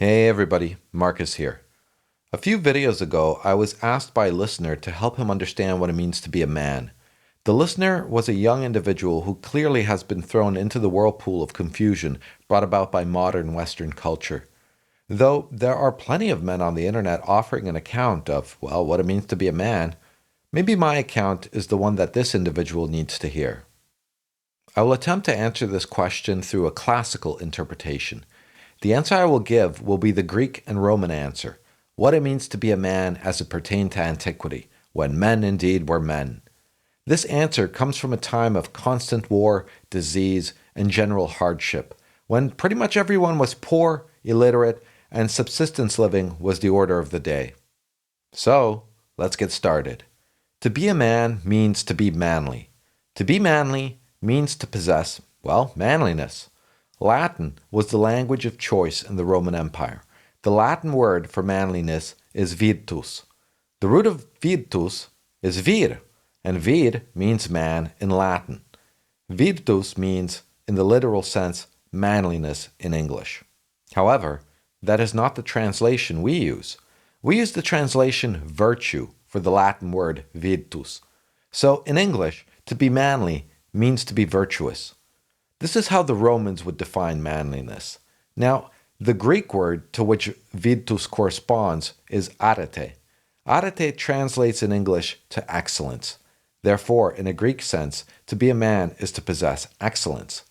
Hey everybody, Marcus here. A few videos ago, I was asked by a listener to help him understand what it means to be a man. The listener was a young individual who clearly has been thrown into the whirlpool of confusion brought about by modern Western culture. Though there are plenty of men on the internet offering an account of, well, what it means to be a man, maybe my account is the one that this individual needs to hear. I will attempt to answer this question through a classical interpretation. The answer I will give will be the Greek and Roman answer, what it means to be a man as it pertained to antiquity, when men indeed were men. This answer comes from a time of constant war, disease, and general hardship, when pretty much everyone was poor, illiterate, and subsistence living was the order of the day. So, let's get started. To be a man means to be manly. To be manly means to possess, well, manliness. Latin was the language of choice in the Roman Empire. The Latin word for manliness is virtus. The root of virtus is vir, and vir means man in Latin. Virtus means, in the literal sense, manliness in English. However, that is not the translation we use. We use the translation virtue for the Latin word virtus. So, in English, to be manly means to be virtuous. This is how the Romans would define manliness. Now, the Greek word to which virtus corresponds is arete. Arete translates in English to excellence. Therefore, in a Greek sense, to be a man is to possess excellence.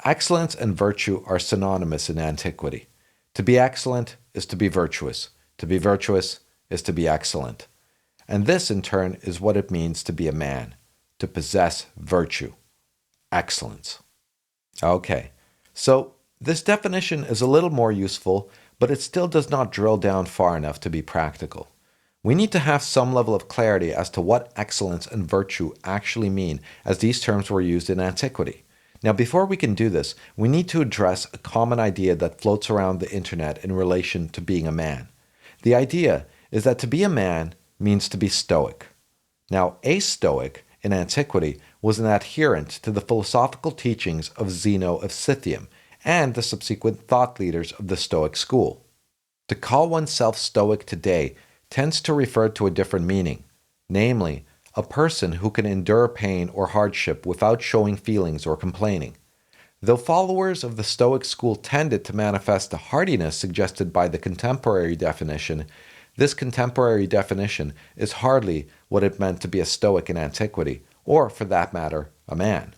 Excellence and virtue are synonymous in antiquity. To be excellent is to be virtuous. To be virtuous is to be excellent. And this, in turn, is what it means to be a man, to possess virtue, excellence. Okay, so this definition is a little more useful, but it still does not drill down far enough to be practical. We need to have some level of clarity as to what excellence and virtue actually mean, as these terms were used in antiquity. Now, before we can do this, we need to address a common idea that floats around the internet in relation to being a man. The idea is that to be a man means to be stoic. Now, a stoic in antiquity was an adherent to the philosophical teachings of Zeno of Citium and the subsequent thought leaders of the Stoic school. To call oneself stoic today tends to refer to a different meaning, namely, a person who can endure pain or hardship without showing feelings or complaining. Though followers of the Stoic school tended to manifest the hardiness suggested by the contemporary definition, this contemporary definition is hardly what it meant to be a Stoic in antiquity, or, for that matter, a man.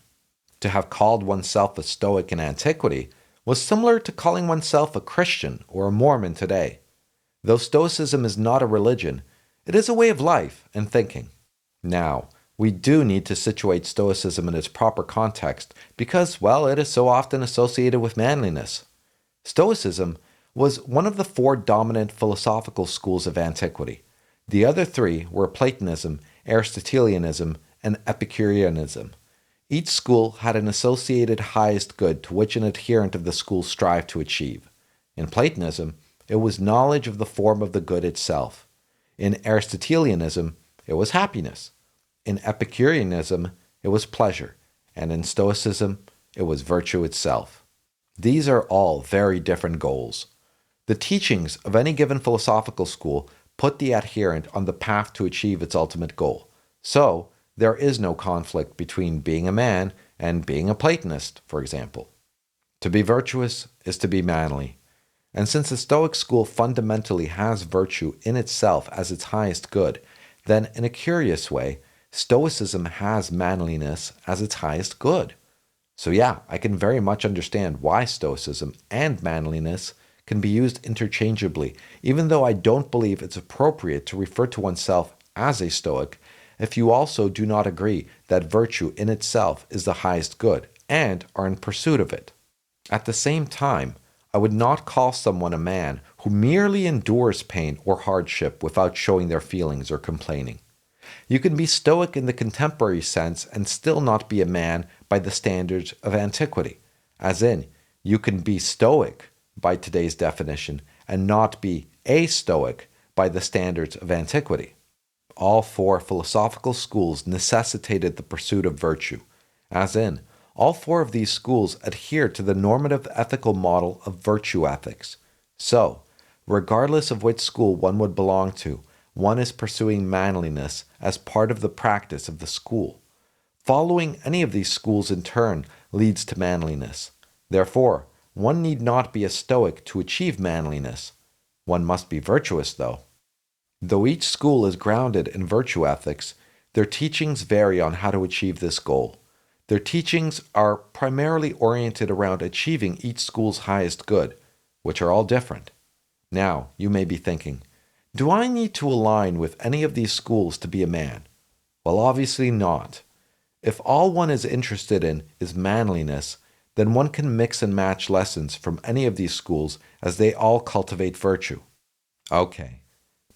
To have called oneself a Stoic in antiquity was similar to calling oneself a Christian or a Mormon today. Though Stoicism is not a religion, it is a way of life and thinking. Now, we do need to situate Stoicism in its proper context because, well, it is so often associated with manliness. Stoicism was one of the four dominant philosophical schools of antiquity. The other three were Platonism, Aristotelianism, and Epicureanism. Each school had an associated highest good to which an adherent of the school strived to achieve. In Platonism, it was knowledge of the form of the good itself. In Aristotelianism, it was happiness. In Epicureanism, it was pleasure. And in Stoicism, it was virtue itself. These are all very different goals. The teachings of any given philosophical school put the adherent on the path to achieve its ultimate goal. So, there is no conflict between being a man and being a Platonist, for example. To be virtuous is to be manly. And since the Stoic school fundamentally has virtue in itself as its highest good, then in a curious way, Stoicism has manliness as its highest good. So yeah, I can very much understand why Stoicism and manliness can be used interchangeably, even though I don't believe it's appropriate to refer to oneself as a Stoic if you also do not agree that virtue in itself is the highest good and are in pursuit of it. At the same time, I would not call someone a man who merely endures pain or hardship without showing their feelings or complaining. You can be stoic in the contemporary sense and still not be a man by the standards of antiquity, as in, you can be stoic by today's definition and not be a stoic by the standards of antiquity. All four philosophical schools necessitated the pursuit of virtue, as in, all four of these schools adhere to the normative ethical model of virtue ethics. So, regardless of which school one would belong to, one is pursuing manliness as part of the practice of the school. Following any of these schools in turn leads to manliness. Therefore, one need not be a Stoic to achieve manliness. One must be virtuous, though. Though each school is grounded in virtue ethics, their teachings vary on how to achieve this goal. Their teachings are primarily oriented around achieving each school's highest good, which are all different. Now, you may be thinking, do I need to align with any of these schools to be a man? Well, obviously not. If all one is interested in is manliness, then one can mix and match lessons from any of these schools as they all cultivate virtue. Okay,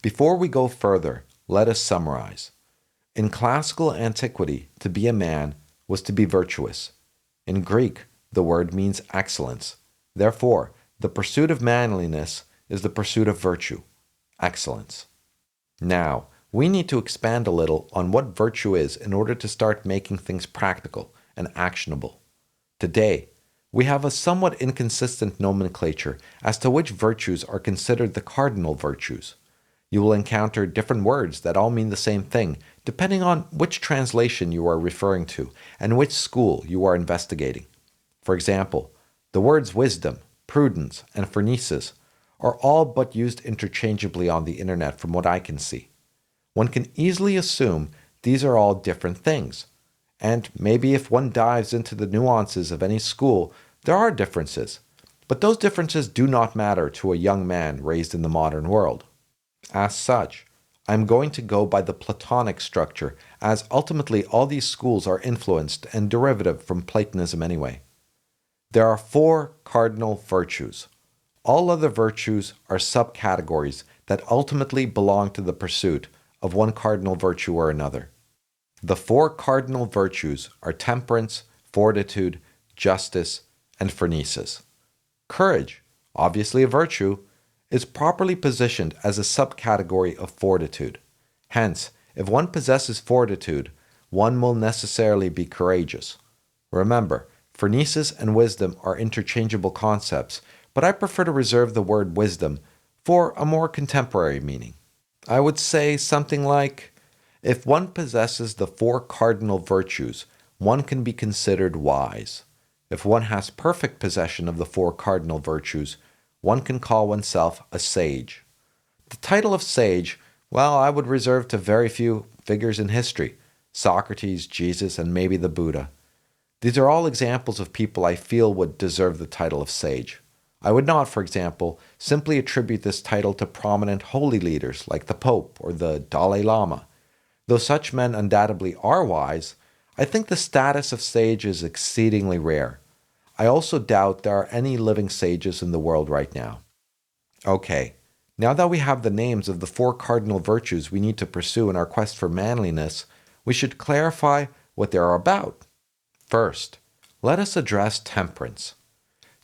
before we go further, let us summarize. In classical antiquity, to be a man was to be virtuous. In Greek, the word means excellence. Therefore, the pursuit of manliness is the pursuit of virtue, excellence. Now, we need to expand a little on what virtue is in order to start making things practical and actionable. Today, we have a somewhat inconsistent nomenclature as to which virtues are considered the cardinal virtues. You will encounter different words that all mean the same thing, depending on which translation you are referring to and which school you are investigating. For example, the words wisdom, prudence, and phronesis are all but used interchangeably on the internet from what I can see. One can easily assume these are all different things. And maybe if one dives into the nuances of any school, there are differences. But those differences do not matter to a young man raised in the modern world. As such, I'm going to go by the Platonic structure, as ultimately all these schools are influenced and derivative from Platonism anyway. There are 4 cardinal virtues. All other virtues are subcategories that ultimately belong to the pursuit of one cardinal virtue or another. The 4 cardinal virtues are temperance, fortitude, justice, and phronesis. Courage, obviously a virtue, is properly positioned as a subcategory of fortitude. Hence, if one possesses fortitude, one will necessarily be courageous. Remember, phronesis and wisdom are interchangeable concepts, but I prefer to reserve the word wisdom for a more contemporary meaning. I would say something like, if one possesses the 4 cardinal virtues, one can be considered wise. If one has perfect possession of the 4 cardinal virtues, one can call oneself a sage. The title of sage, well, I would reserve to very few figures in history, Socrates, Jesus, and maybe the Buddha. These are all examples of people I feel would deserve the title of sage. I would not, for example, simply attribute this title to prominent holy leaders like the Pope or the Dalai Lama. Though such men undoubtedly are wise, I think the status of sage is exceedingly rare. I also doubt there are any living sages in the world right now. Okay, now that we have the names of the 4 cardinal virtues we need to pursue in our quest for manliness, we should clarify what they are about. First, let us address temperance.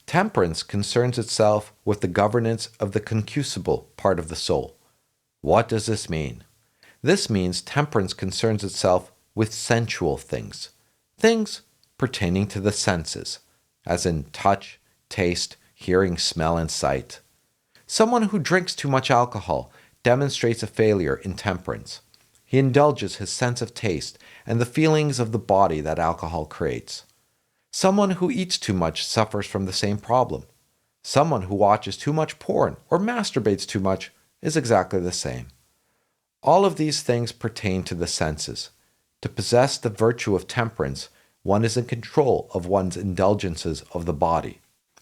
Temperance concerns itself with the governance of the concupiscible part of the soul. What does this mean? This means temperance concerns itself with sensual things, things pertaining to the senses, as in touch, taste, hearing, smell, and sight. Someone who drinks too much alcohol demonstrates a failure in temperance. He indulges his sense of taste and the feelings of the body that alcohol creates. Someone who eats too much suffers from the same problem. Someone who watches too much porn or masturbates too much is exactly the same. All of these things pertain to the senses. To possess the virtue of temperance, one is in control of one's indulgences of the body.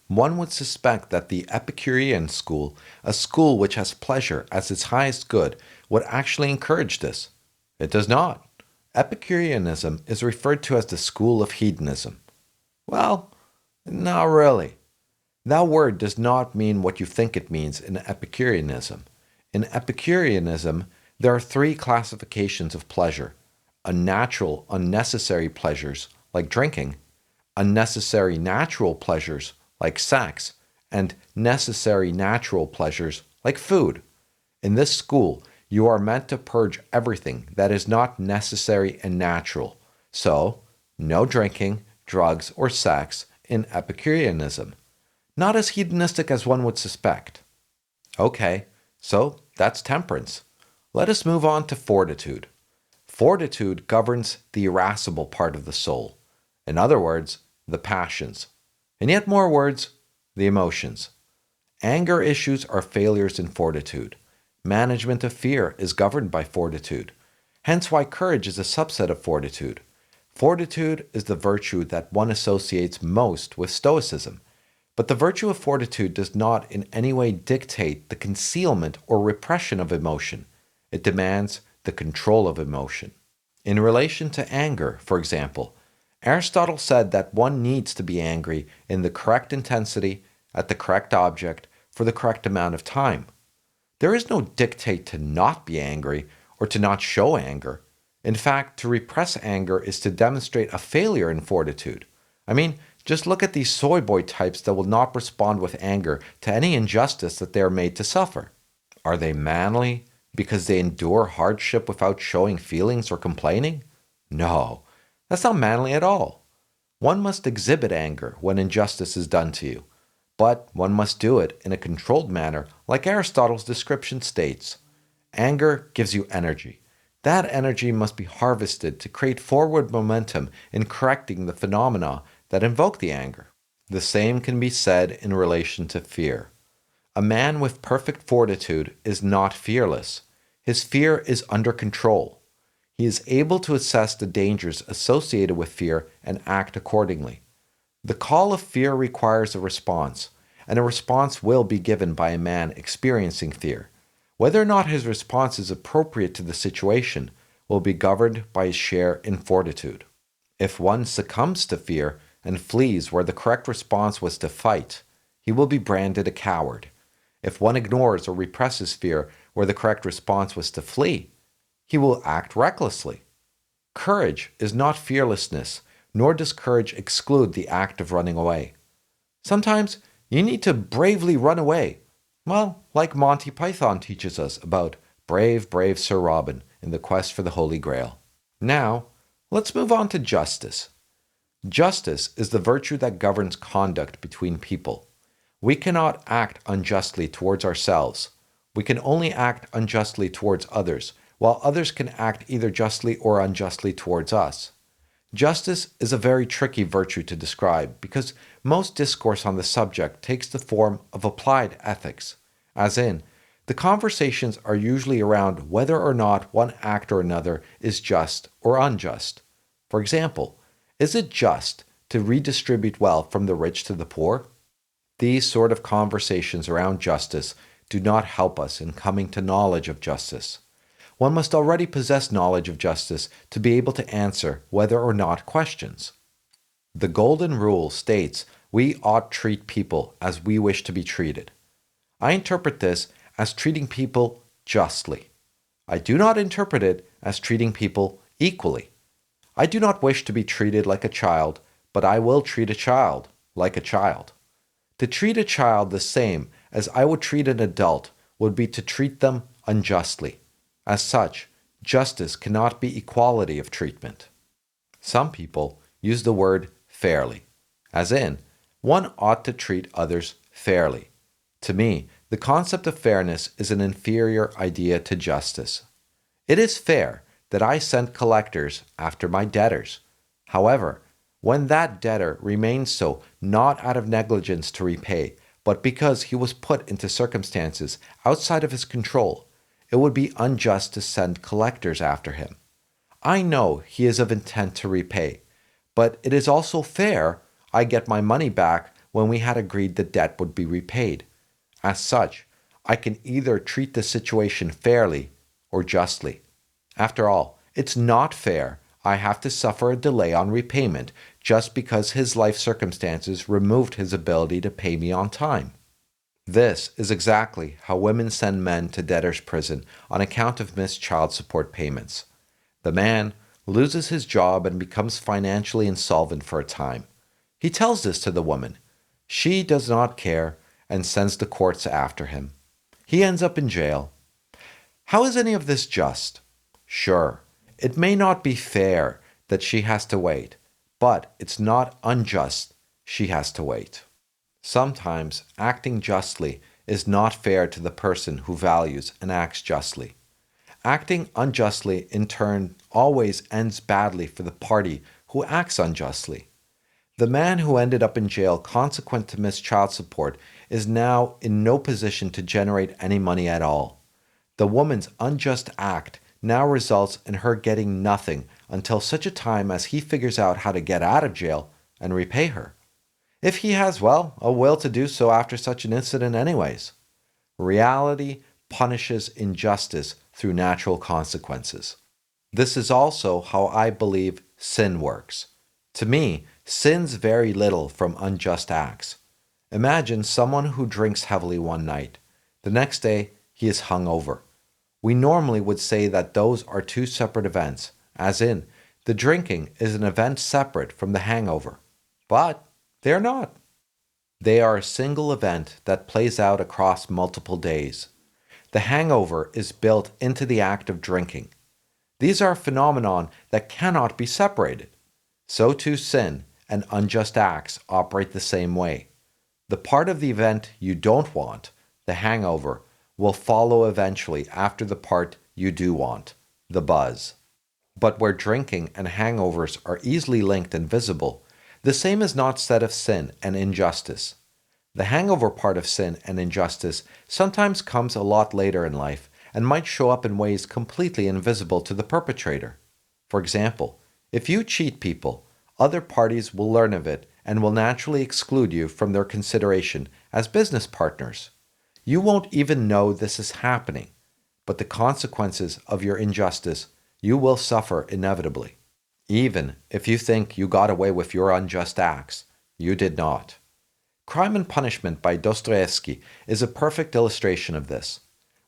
One would suspect that the Epicurean school, a school which has pleasure as its highest good, would actually encourage this. It does not. Epicureanism is referred to as the school of hedonism. Well, not really. That word does not mean what you think it means in Epicureanism. In Epicureanism, there are 3 classifications of pleasure: unnatural, unnecessary pleasures, like drinking; unnecessary natural pleasures, like sex; and necessary natural pleasures, like food. In this school, you are meant to purge everything that is not necessary and natural. So, no drinking, drugs, or sex in Epicureanism. Not as hedonistic as one would suspect. Okay, so that's temperance. Let us move on to fortitude. Fortitude governs the irascible part of the soul. In other words, the passions. In yet more words, the emotions. Anger issues are failures in fortitude. Management of fear is governed by fortitude. Hence why courage is a subset of fortitude. Fortitude is the virtue that one associates most with stoicism. But the virtue of fortitude does not in any way dictate the concealment or repression of emotion. It demands the control of emotion. In relation to anger, for example, Aristotle said that one needs to be angry in the correct intensity, at the correct object, for the correct amount of time. There is no dictate to not be angry or to not show anger. In fact, to repress anger is to demonstrate a failure in fortitude. I mean, just look at these soy boy types that will not respond with anger to any injustice that they are made to suffer. Are they manly because they endure hardship without showing feelings or complaining? No, that's not manly at all. One must exhibit anger when injustice is done to you, but one must do it in a controlled manner, like Aristotle's description states. Anger gives you energy. That energy must be harvested to create forward momentum in correcting the phenomena that invoke the anger. The same can be said in relation to fear. A man with perfect fortitude is not fearless. His fear is under control. He is able to assess the dangers associated with fear and act accordingly. The call of fear requires a response, and a response will be given by a man experiencing fear. Whether or not his response is appropriate to the situation will be governed by his share in fortitude. If one succumbs to fear and flees where the correct response was to fight, he will be branded a coward. If one ignores or represses fear where the correct response was to flee, he will act recklessly. Courage is not fearlessness, nor does courage exclude the act of running away. Sometimes you need to bravely run away. Well, like Monty Python teaches us about brave, brave Sir Robin in the quest for the Holy Grail. Now, let's move on to justice. Justice is the virtue that governs conduct between people. We cannot act unjustly towards ourselves. We can only act unjustly towards others, while others can act either justly or unjustly towards us. Justice is a very tricky virtue to describe because most discourse on the subject takes the form of applied ethics, as in, the conversations are usually around whether or not one act or another is just or unjust. For example, is it just to redistribute wealth from the rich to the poor? These sort of conversations around justice do not help us in coming to knowledge of justice. One must already possess knowledge of justice to be able to answer whether or not questions. The Golden Rule states we ought treat people as we wish to be treated. I interpret this as treating people justly. I do not interpret it as treating people equally. I do not wish to be treated like a child, but I will treat a child like a child. To treat a child the same as I would treat an adult would be to treat them unjustly. As such, justice cannot be equality of treatment. Some people use the word fairly, as in, one ought to treat others fairly. To me, the concept of fairness is an inferior idea to justice. It is fair that I send collectors after my debtors. However, when that debtor remains so not out of negligence to repay, but because he was put into circumstances outside of his control, it would be unjust to send collectors after him. I know he is of intent to repay, but it is also fair I get my money back when we had agreed the debt would be repaid. As such, I can either treat the situation fairly or justly. After all, it's not fair I have to suffer a delay on repayment just because his life circumstances removed his ability to pay me on time. This is exactly how women send men to debtor's prison on account of missed child support payments. The man loses his job and becomes financially insolvent for a time. He tells this to the woman. She does not care and sends the courts after him. He ends up in jail. How is any of this just? Sure, it may not be fair that she has to wait, but it's not unjust she has to wait. Sometimes acting justly is not fair to the person who values and acts justly. Acting unjustly, in turn, always ends badly for the party who acts unjustly. The man who ended up in jail consequent to missed child support is now in no position to generate any money at all. The woman's unjust act now results in her getting nothing until such a time as he figures out how to get out of jail and repay her. If he has, well, a will to do so after such an incident anyways. Reality punishes injustice through natural consequences. This is also how I believe sin works. To me, sins vary little from unjust acts. Imagine someone who drinks heavily one night. The next day, he is hungover. We normally would say that those are two separate events, as in, the drinking is an event separate from the hangover. But they are not. They are a single event that plays out across multiple days. The hangover is built into the act of drinking. These are a phenomenon that cannot be separated. So too sin and unjust acts operate the same way. The part of the event you don't want, the hangover, will follow eventually after the part you do want, the buzz. But where drinking and hangovers are easily linked and visible, the same is not said of sin and injustice. The hangover part of sin and injustice sometimes comes a lot later in life and might show up in ways completely invisible to the perpetrator. For example, if you cheat people, other parties will learn of it and will naturally exclude you from their consideration as business partners. You won't even know this is happening, but the consequences of your injustice you will suffer inevitably. Even if you think you got away with your unjust acts, you did not. Crime and Punishment by Dostoevsky is a perfect illustration of this.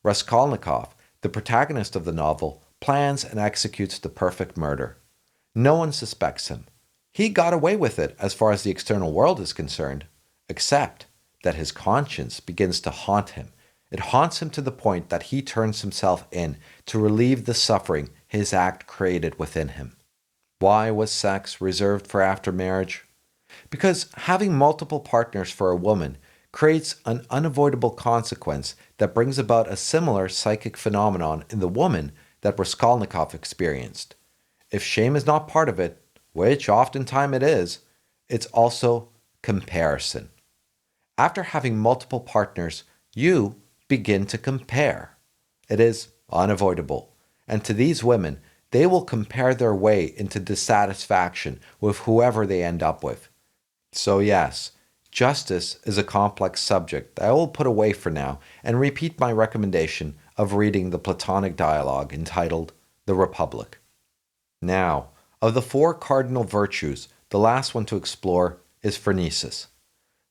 Raskolnikov, the protagonist of the novel, plans and executes the perfect murder. No one suspects him. He got away with it as far as the external world is concerned, except that his conscience begins to haunt him. It haunts him to the point that he turns himself in to relieve the suffering his act created within him. Why was sex reserved for after marriage? Because having multiple partners for a woman creates an unavoidable consequence that brings about a similar psychic phenomenon in the woman that Raskolnikov experienced. If shame is not part of it, which oftentimes it is, it's also comparison. After having multiple partners, you begin to compare. It is unavoidable. And to these women, they will compare their way into dissatisfaction with whoever they end up with. So yes, justice is a complex subject that I will put away for now and repeat my recommendation of reading the Platonic dialogue entitled The Republic. Now, of the four cardinal virtues, the last one to explore is phronesis.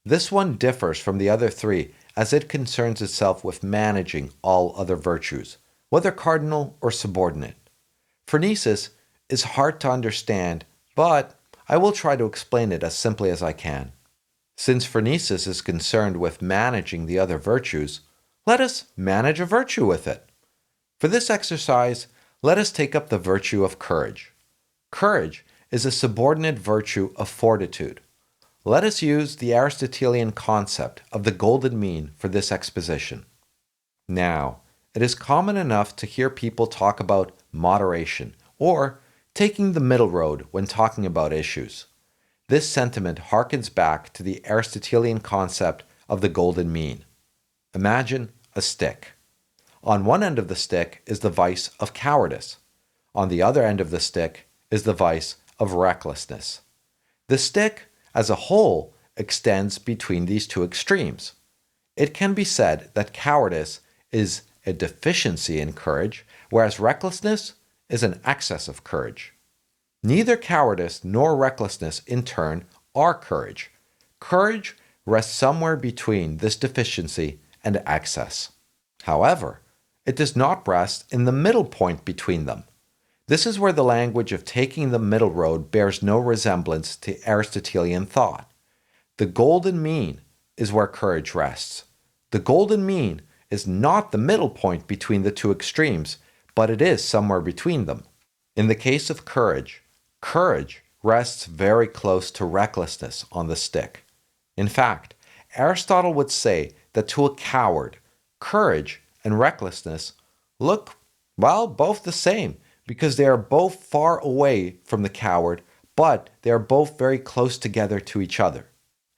This one differs from the other three as it concerns itself with managing all other virtues, whether cardinal or subordinate. Phronesis is hard to understand, but I will try to explain it as simply as I can. Since phronesis is concerned with managing the other virtues, let us manage a virtue with it. For this exercise, let us take up the virtue of courage. Courage is a subordinate virtue of fortitude. Let us use the Aristotelian concept of the golden mean for this exposition. Now, it is common enough to hear people talk about moderation or taking the middle road when talking about issues. This sentiment harkens back to the Aristotelian concept of the golden mean. Imagine a stick. On one end of the stick is the vice of cowardice. On the other end of the stick is the vice of recklessness. The stick, as a whole, extends between these two extremes. It can be said that cowardice is a deficiency in courage, whereas recklessness is an excess of courage. Neither cowardice nor recklessness, in turn, are courage. Courage rests somewhere between this deficiency and excess. However, it does not rest in the middle point between them. This is where the language of taking the middle road bears no resemblance to Aristotelian thought. The golden mean is where courage rests. The golden mean is not the middle point between the two extremes, but it is somewhere between them. In the case of courage, courage rests very close to recklessness on the stick. In fact, Aristotle would say that to a coward, courage and recklessness look, well, both the same because they are both far away from the coward, but they are both very close together to each other.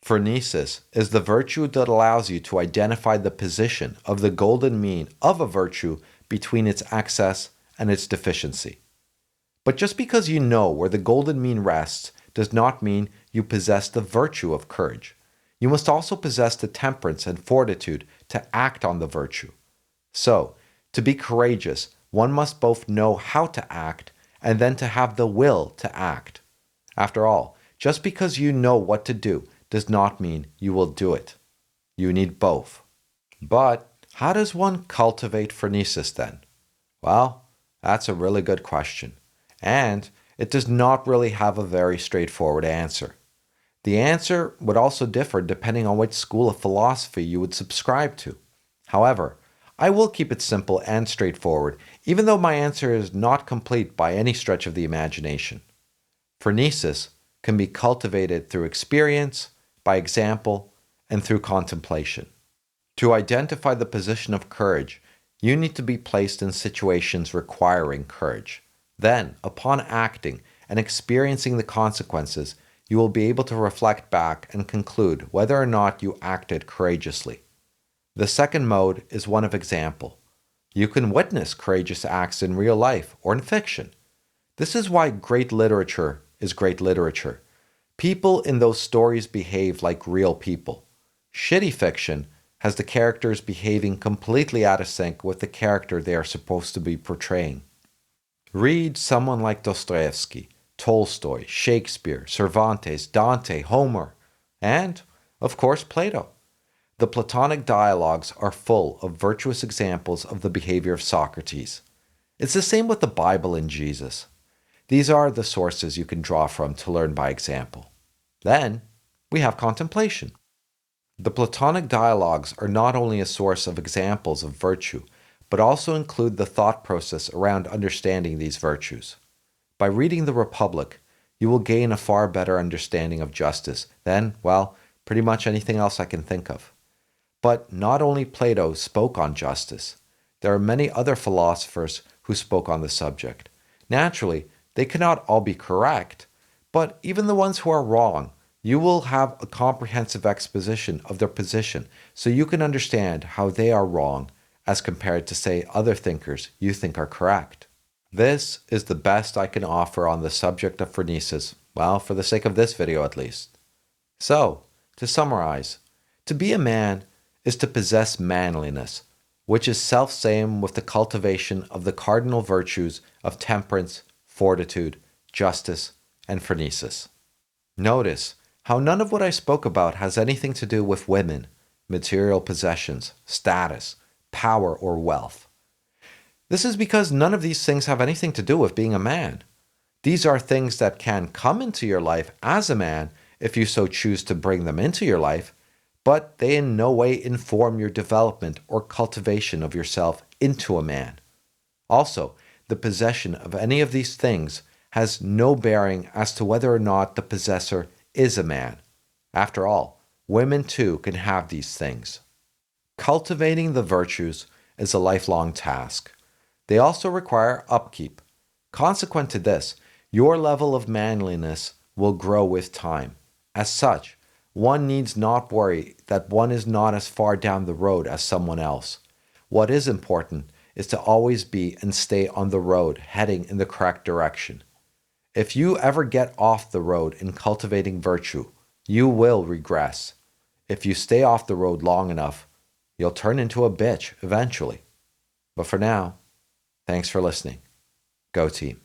Phronesis is the virtue that allows you to identify the position of the golden mean of a virtue between its excess and its deficiency. But just because you know where the golden mean rests does not mean you possess the virtue of courage. You must also possess the temperance and fortitude to act on the virtue. So, to be courageous, one must both know how to act and then to have the will to act. After all, just because you know what to do does not mean you will do it. You need both. But how does one cultivate phronesis then? Well, that's a really good question. And it does not really have a very straightforward answer. The answer would also differ depending on which school of philosophy you would subscribe to. However, I will keep it simple and straightforward, even though my answer is not complete by any stretch of the imagination. Phronesis can be cultivated through experience, by example, and through contemplation. To identify the position of courage, you need to be placed in situations requiring courage. Then, upon acting and experiencing the consequences, you will be able to reflect back and conclude whether or not you acted courageously. The second mode is one of example. You can witness courageous acts in real life or in fiction. This is why great literature is great literature. People in those stories behave like real people. Shitty fiction has the characters behaving completely out of sync with the character they are supposed to be portraying. Read someone like Dostoevsky, Tolstoy, Shakespeare, Cervantes, Dante, Homer, and, of course, Plato. The Platonic dialogues are full of virtuous examples of the behavior of Socrates. It's the same with the Bible and Jesus. These are the sources you can draw from to learn by example. Then, we have contemplation. The Platonic dialogues are not only a source of examples of virtue, but also include the thought process around understanding these virtues. By reading the Republic, you will gain a far better understanding of justice than, well, pretty much anything else I can think of. But not only Plato spoke on justice. There are many other philosophers who spoke on the subject. Naturally, they cannot all be correct, but even the ones who are wrong, you will have a comprehensive exposition of their position so you can understand how they are wrong as compared to, say, other thinkers you think are correct. This is the best I can offer on the subject of phronesis, well, for the sake of this video at least. So, to summarize, to be a man is to possess manliness, which is self-same with the cultivation of the cardinal virtues of temperance, fortitude, justice, and phronesis. Notice how none of what I spoke about has anything to do with women, material possessions, status, power, or wealth. This is because none of these things have anything to do with being a man. These are things that can come into your life as a man if you so choose to bring them into your life, but they in no way inform your development or cultivation of yourself into a man. Also, the possession of any of these things has no bearing as to whether or not the possessor is a man. After all, women too can have these things. Cultivating the virtues is a lifelong task. They also require upkeep. Consequent to this, your level of manliness will grow with time. As such, one needs not worry that one is not as far down the road as someone else. What is important is to always be and stay on the road heading in the correct direction. If you ever get off the road in cultivating virtue, you will regress. If you stay off the road long enough, you'll turn into a bitch eventually. But for now, thanks for listening. Go team.